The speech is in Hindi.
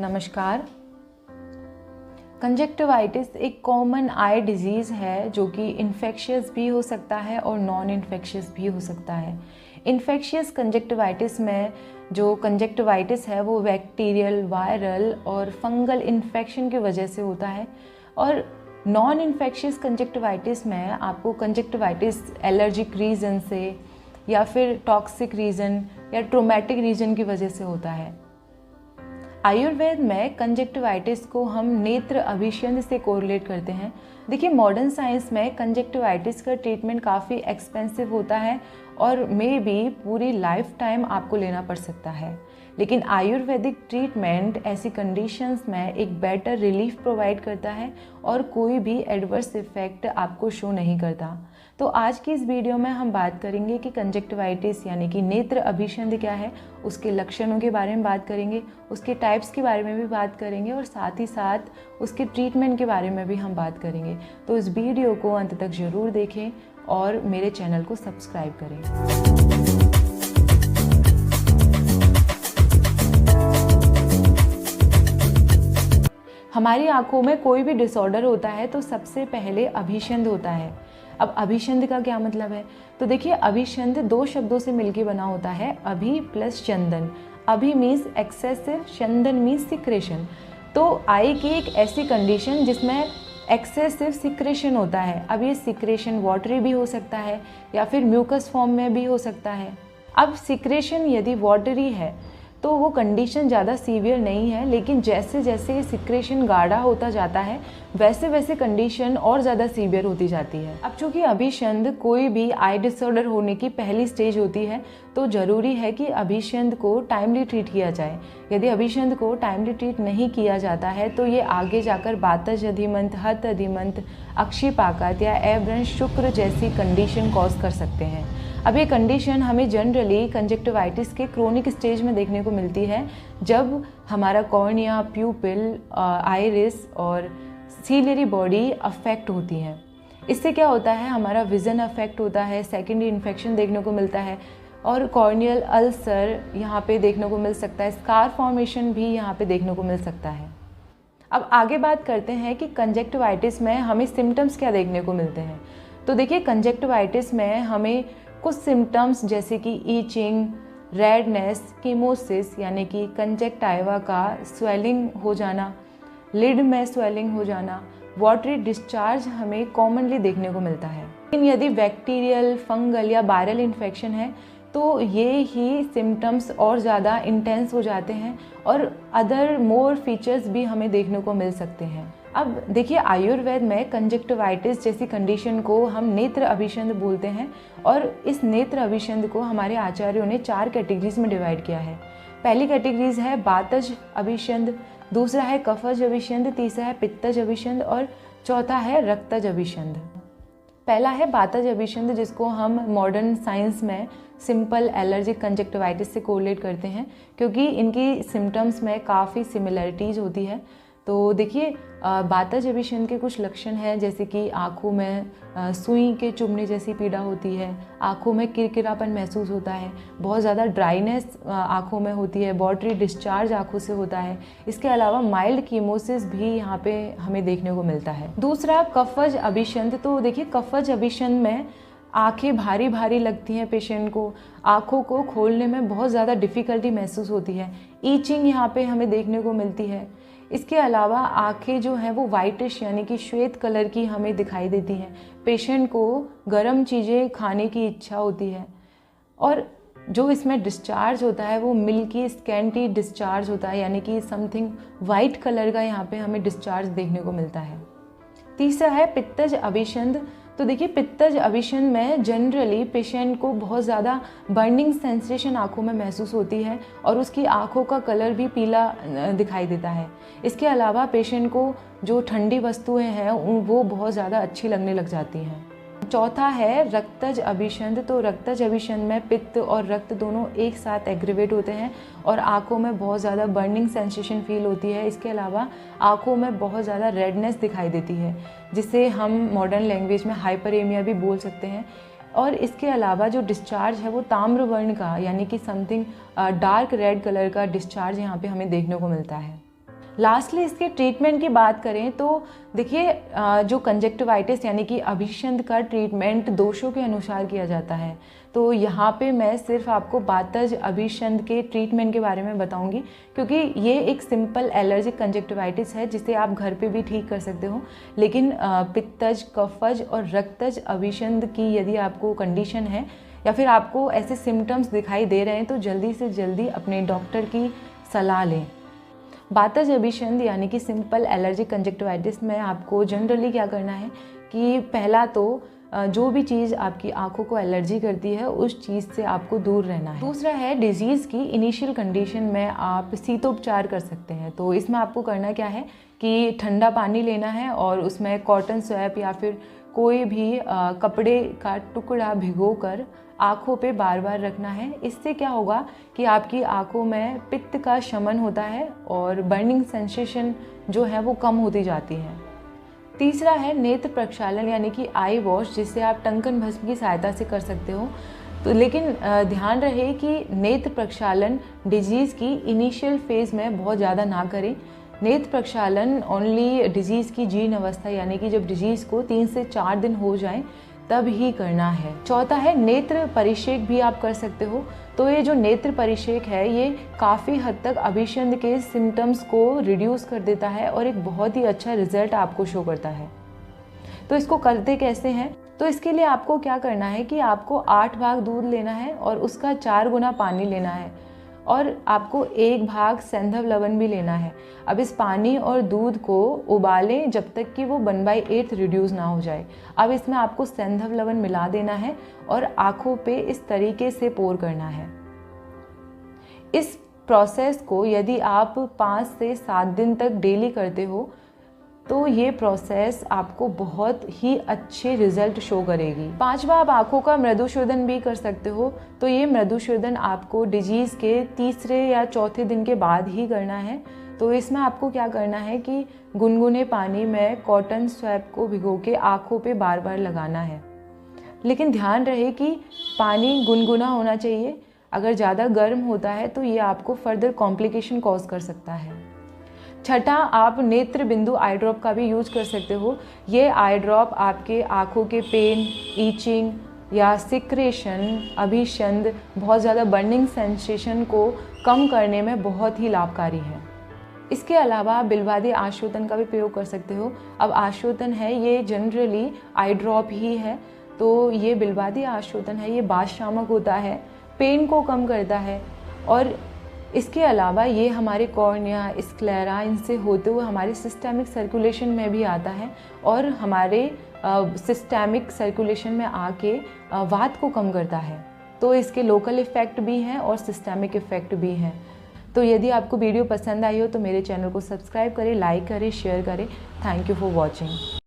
नमस्कार। कंजक्टिवाइटिस एक कॉमन आई डिजीज़ है जो कि इन्फेक्शियस भी हो सकता है और नॉन इन्फेक्शियस भी हो सकता है। इन्फेक्शियस कंजक्टिवाइटिस में जो कंजक्टिवाइटिस है वो बैक्टीरियल, वायरल और फंगल इन्फेक्शन की वजह से होता है और नॉन इन्फेक्शियस कंजक्टिवाइटिस में आपको कंजक्टिवाइटिस एलर्जिक रीज़न से या फिर टॉक्सिक रीज़न या ट्रोमेटिक रीज़न की वजह से होता है। आयुर्वेद में कंजक्टिवाइटिस को हम नेत्र अभिष्यंद से कोरिलेट करते हैं। देखिए, मॉडर्न साइंस में कंजक्टिवाइटिस का ट्रीटमेंट काफ़ी एक्सपेंसिव होता है और मे बी पूरी लाइफ टाइम आपको लेना पड़ सकता है, लेकिन आयुर्वेदिक ट्रीटमेंट ऐसी कंडीशंस में एक बेटर रिलीफ प्रोवाइड करता है और कोई भी एडवर्स इफेक्ट आपको शो नहीं करता। तो आज की इस वीडियो में हम बात करेंगे कि कंजक्टिवाइटिस यानी कि नेत्र अभिष्यंद क्या है, उसके लक्षणों के बारे में बात करेंगे, उसके टाइप्स के बारे में भी बात करेंगे और साथ ही साथ उसके ट्रीटमेंट के बारे में भी हम बात करेंगे। तो इस वीडियो को अंत तक ज़रूर देखें और मेरे चैनल को सब्सक्राइब करें। हमारी आंखों में कोई भी डिसऑर्डर होता है तो सबसे पहले अभिष्यंद होता है। अब अभिष्यंद का क्या मतलब है? तो देखिए, अभिष्यंद दो शब्दों से मिलकर बना होता है, अभि प्लस चंदन। अभि मीन्स एक्सेसिव, चंदन मीन्स सिक्रेशन। तो आई की एक ऐसी कंडीशन जिसमें एक्सेसिव सिक्रेशन होता है। अब ये सिक्रेशन वाटरी भी हो सकता है या फिर म्यूकस फॉर्म में भी हो सकता है। अब सिक्रेशन यदि वाटरी है तो वो कंडीशन ज़्यादा सीवियर नहीं है, लेकिन जैसे जैसे सिक्रेशन गाढ़ा होता जाता है वैसे वैसे कंडीशन और ज़्यादा सीवियर होती जाती है। अब चूँकि अभिष्यंद कोई भी आई डिसऑर्डर होने की पहली स्टेज होती है तो ज़रूरी है कि अभिष्यंद को टाइमली ट्रीट किया जाए। यदि अभिष्यंद को टाइमली ट्रीट नहीं किया जाता है तो ये आगे जाकर बातज अधिमंत, हत अधिमंत, अक्षिपाकत या अभ्रंश शुक्र जैसी कंडीशन कॉज कर सकते हैं। अब ये कंडीशन हमें जनरली कंजक्टिवाइटिस के क्रोनिक स्टेज में देखने को मिलती है, जब हमारा कॉर्निया, प्यूपिल, आइरिस और सीलियरी बॉडी अफेक्ट होती है। इससे क्या होता है, हमारा विज़न अफेक्ट होता है, सेकेंडरी इन्फेक्शन देखने को मिलता है और कॉर्नियल अल्सर यहाँ पे देखने को मिल सकता है, स्कार फॉर्मेशन भी यहाँ पे देखने को मिल सकता है। अब आगे बात करते हैं कि कंजक्टिवाइटिस में हमें सिम्टम्स क्या देखने को मिलते हैं। तो देखिए, कंजक्टिवाइटिस में हमें कुछ सिम्टम्स जैसे कि ईचिंग, रेडनेस, कीमोसिस यानी कि कंजक्टाइवा का स्वेलिंग हो जाना, लिड में स्वेलिंग हो जाना, वाटरी डिस्चार्ज हमें कॉमनली देखने को मिलता है। लेकिन यदि बैक्टीरियल, फंगल या वायरल इन्फेक्शन है तो ये ही सिम्टम्स और ज़्यादा इंटेंस हो जाते हैं और अदर मोर फीचर्स भी हमें देखने को मिल सकते हैं। अब देखिए, आयुर्वेद में कंजक्टिवाइटिस जैसी कंडीशन को हम नेत्र अभिष्यंद बोलते हैं और इस नेत्र अभिष्यंद को हमारे आचार्यों ने 4 कैटेगरीज में डिवाइड किया है। पहली कैटेगरीज है बातज अभिष्यंद, दूसरा है कफज अभिष्यंद, तीसरा है पित्तज अभिष्यंद और चौथा है रक्तज अभिष्यंद। पहला है बातज अभिष्यंद, जिसको हम मॉडर्न साइंस में सिंपल एलर्जिक कंजक्टिवाइटिस से कोरिलेट करते हैं क्योंकि इनकी सिम्टम्स में काफ़ी सिमिलरिटीज़ होती है। तो देखिए, बातज अभिष्यंद के कुछ लक्षण हैं जैसे कि आँखों में सुई के चुभने जैसी पीड़ा होती है, आँखों में किरकिरापन महसूस होता है, बहुत ज़्यादा ड्राइनेस आँखों में होती है, वाटरी डिस्चार्ज आँखों से होता है। इसके अलावा माइल्ड कीमोसिस भी यहाँ पे हमें देखने को मिलता है। दूसरा कफज अभिष्यंद। तो देखिए, कफज अभिष्यंद में आंखें भारी भारी लगती हैं पेशेंट को, आँखों को खोलने में बहुत ज़्यादा डिफ़िकल्टी महसूस होती है, ईचिंग यहाँ पे हमें देखने को मिलती है। इसके अलावा आंखें जो हैं वो वाइटिश यानी कि श्वेत कलर की हमें दिखाई देती हैं। पेशेंट को गर्म चीज़ें खाने की इच्छा होती है और जो इसमें डिस्चार्ज होता है वो मिल्की स्कैंटी डिस्चार्ज होता है यानी कि समथिंग वाइट कलर का यहाँ पे हमें डिस्चार्ज देखने को मिलता है। तीसरा है पित्तज अभिष्यंद। तो देखिए, पित्तज अभिष्यंद में जनरली पेशेंट को बहुत ज़्यादा बर्निंग सेंसेशन आँखों में महसूस होती है और उसकी आँखों का कलर भी पीला दिखाई देता है। इसके अलावा पेशेंट को जो ठंडी वस्तुएं हैं वो बहुत ज़्यादा अच्छी लगने लग जाती हैं। चौथा है रक्तज अभिष्यंद। तो रक्तज अभिष्यंद में पित्त और रक्त दोनों एक साथ एग्रीवेट होते हैं और आँखों में बहुत ज़्यादा बर्निंग सेंसेशन फील होती है। इसके अलावा आँखों में बहुत ज़्यादा रेडनेस दिखाई देती है, जिसे हम मॉडर्न लैंग्वेज में हाइपरेमिया भी बोल सकते हैं। और इसके अलावा जो डिस्चार्ज है वो ताम्र वर्ण का यानी कि समथिंग डार्क रेड कलर का डिस्चार्ज यहाँ पे हमें देखने को मिलता है। लास्टली इसके ट्रीटमेंट की बात करें तो देखिए जो कंजक्टिवाइटिस यानी कि अभिशंध का ट्रीटमेंट दोषों के अनुसार किया जाता है। तो यहाँ पे मैं सिर्फ आपको बातज अभिशंध के ट्रीटमेंट के बारे में बताऊंगी, क्योंकि ये एक सिंपल एलर्जिक कंजक्टिवाइटिस है जिसे आप घर पे भी ठीक कर सकते हो। लेकिन पित्तज, कफज और रक्तज अभिशंध की यदि आपको कंडीशन है या फिर आपको ऐसे सिम्टम्स दिखाई दे रहे हैं तो जल्दी से जल्दी अपने डॉक्टर की सलाह लें। बातज अभिशंध यानी कि सिंपल एलर्जिक कंजक्टिवाइटिस में आपको जनरली क्या करना है कि पहला तो जो भी चीज़ आपकी आंखों को एलर्जी करती है उस चीज़ से आपको दूर रहना है। दूसरा है डिजीज़ की इनिशियल कंडीशन में आप शीतोपचार कर सकते हैं। तो इसमें आपको करना क्या है कि ठंडा पानी लेना है और उसमें कॉटन स्वैप या फिर कोई भी कपड़े का टुकड़ा भिगोकर आँखों पे बार बार रखना है। इससे क्या होगा कि आपकी आँखों में पित्त का शमन होता है और बर्निंग सेंसेशन जो है वो कम होती जाती है। तीसरा है नेत्र प्रक्षालन यानी कि आई वॉश, जिसे आप टंकन भस्म की सहायता से कर सकते हो। तो लेकिन ध्यान रहे कि नेत्र प्रक्षालन डिजीज़ की इनिशियल फेज़ में बहुत ज़्यादा ना करें। नेत्र प्रक्षालन ओनली डिजीज़ की जीर्ण अवस्था यानी कि जब डिजीज़ को 3 से 4 दिन हो जाएं तब ही करना है। चौथा है नेत्र परिक्षेक भी आप कर सकते हो। तो ये जो नेत्र परिक्षेक है ये काफ़ी हद तक अभिशंध के सिम्टम्स को रिड्यूस कर देता है और एक बहुत ही अच्छा रिजल्ट आपको शो करता है। तो इसको करते कैसे हैं? तो इसके लिए आपको क्या करना है कि आपको 8 भाग दूध लेना है और उसका 4 गुना पानी लेना है और आपको 1 भाग सैंधव लवण भी लेना है। अब इस पानी और दूध को उबालें जब तक कि वो 1/8 रिड्यूस ना हो जाए। अब इसमें आपको सैंधव लवण मिला देना है और आँखों पे इस तरीके से पोर करना है। इस प्रोसेस को यदि आप 5 से 7 दिन तक डेली करते हो तो ये प्रोसेस आपको बहुत ही अच्छे रिजल्ट शो करेगी। 5वां आप आँखों का मृदुशोधन भी कर सकते हो। तो ये मृदुशोधन आपको डिजीज़ के 3 या 4 दिन के बाद ही करना है। तो इसमें आपको क्या करना है कि गुनगुने पानी में कॉटन स्वैप को भिगो के आँखों पे बार बार लगाना है। लेकिन ध्यान रहे कि पानी गुनगुना होना चाहिए। अगर ज़्यादा गर्म होता है तो ये आपको फर्दर कॉम्प्लिकेशन कॉज कर सकता है। छठा, आप नेत्र बिंदु आई ड्रॉप का भी यूज कर सकते हो। ये आई ड्रॉप आपके आँखों के पेन, ईचिंग या सिक्रेशन, अभिशंध, बहुत ज़्यादा बर्निंग सेंसेशन को कम करने में बहुत ही लाभकारी है। इसके अलावा आप बिल्वादी आश्वातन का भी प्रयोग कर सकते हो। अब आश्वातन है ये जनरली आई ड्रॉप ही है। तो ये बिल्वादी आश्वातन है, ये बादशामक होता है, पेन को कम करता है और इसके अलावा ये हमारे कॉर्निया, स्क्लेरा इनसे होते हुए हमारे सिस्टेमिक सर्कुलेशन में भी आता है और हमारे सिस्टेमिक सर्कुलेशन में आके वात को कम करता है। तो इसके लोकल इफ़ेक्ट भी हैं और सिस्टेमिक इफ़ेक्ट भी हैं। तो यदि आपको वीडियो पसंद आई हो तो मेरे चैनल को सब्सक्राइब करें, लाइक करें, शेयर करें। Thank you for watching.